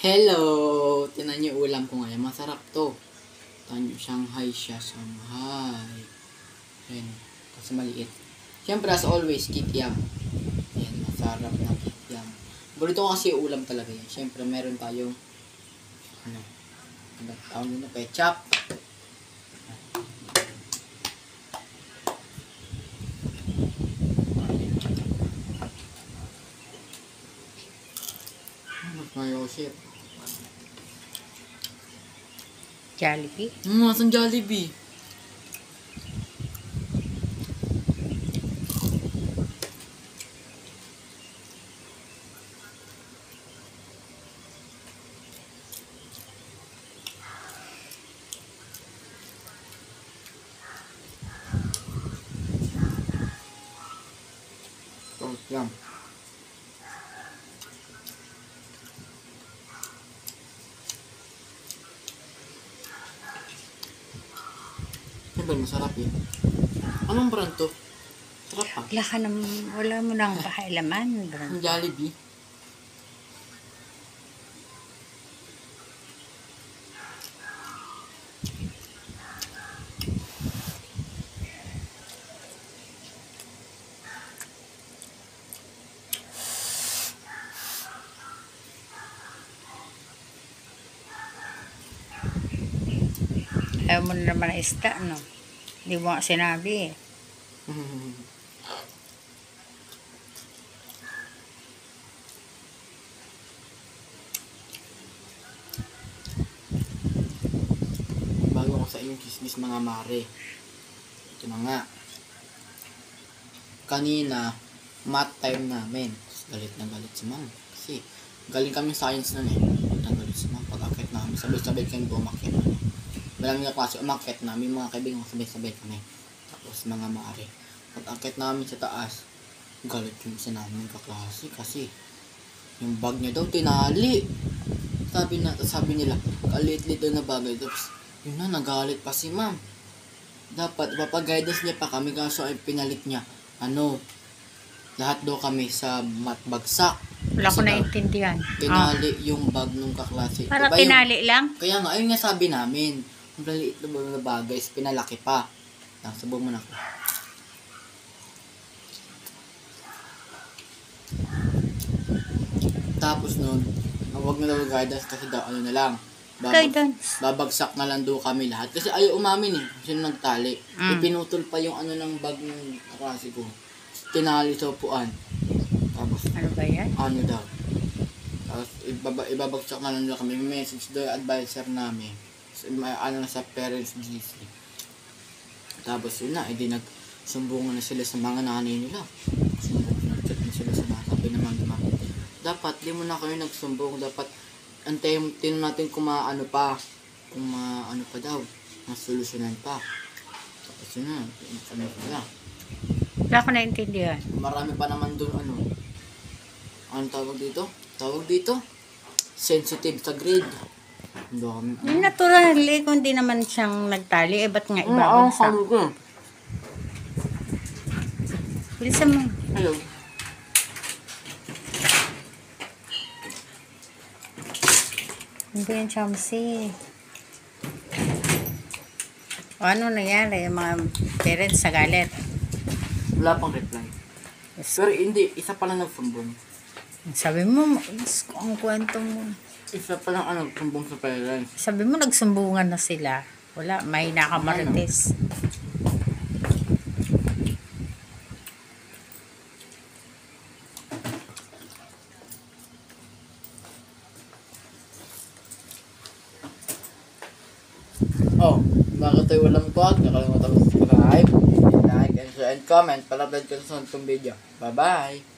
Hello! Tinan niyo ulam ko ngayon. Masarap to. Tinan niyo, Shanghai siya. Shanghai. Ayan. Kasi maliit. Siyempre, as always, kikiam. Ayan, masarap na kikiam. Burito ko kasi ulam talaga yan. Siyempre, meron tayong tawag nyo na ketchup. Mayosip. Jollibee? Nasaan Jollibee? Oh, yum. Siyempre, masarap yun. Anong brand to? Sarap ha? Wala mo nang pakailaman. Ang Jollibee. Ayaw mo na naman na isda, no? Hindi mo nga sinabi eh. Bago ko sa inyong kismis mga mare. Ito na nga. Kanina, math time namin. Galit na galit si ma'am. Kasi galing kami science nun eh. Galit na galit si ma'am. Pag-akit namin, sabay-sabay kami bumakit. Maraming na klase, umakit namin, mga kaibigan, sabay-sabay kami. Tapos mga mare. Pag-akit namin sa taas, galit yung isa namin kaklase kasi yung bag niya daw tinali. Sabi nila, kalit-lit daw na bagay. Tapos, yun na, nagalit pa si ma'am. Dapat, papag-guidance niya pa kami kaso ay pinalit niya. Lahat daw kami sa matbagsak. Wala ko naintindihan. Tinali yung bag nung kaklase. Para diba tinali lang? Kaya nga, ayun nga sabi namin. Ang maliit na bagay, pinalaki pa. Subo mo na ako. Tapos nun, huwag na daw guidance kasi daw ano na lang. Guidance. Babagsak na lang daw kami lahat. Kasi ayaw umamin eh. Sino nagtali. Ipinutol pa yung ano ng bag ng kaklase ko. Tinali sa upuan. Tapos, ano ba yan? Ano daw. Tapos, ibabagsak na lang daw kami. May message daw yung advisor namin. Ano na sa parents GC. Tapos yun na, edi nagsumbungan na sila sa mga nanay nila. Nag-chat na sila sa mga sabi naman naman. Dapat, di mo na kayo nagsumbong. Dapat, antayin natin kung maano pa. Kung maano pa daw. Masolusyonan pa. Tapos yun na, ano pala. Wala ko naintindihan. Marami pa naman doon anong tawag dito? Tawag dito? Sensitive sa grade. Natural eh, kung di naman siyang nagtali, eh ba't nga ibabagsak? Bilisan mo. Hello. Hindi yan, Chomsy. O ano nangyari? Yung mga parents sa galit. Wala pang reply. Pero hindi, isa pa lang nagsumbong. Sabi mo, ang kwento mo. Isa pa lang nagsumbong sa parents. Sabi mo, nagsumbungan na sila. Wala, may nakamarites. Oh, bakit tayo walang vlog? Nakalimutan mo subscribe, like, and share, and comment. Palapad ko sa sunod kong video. Bye-bye!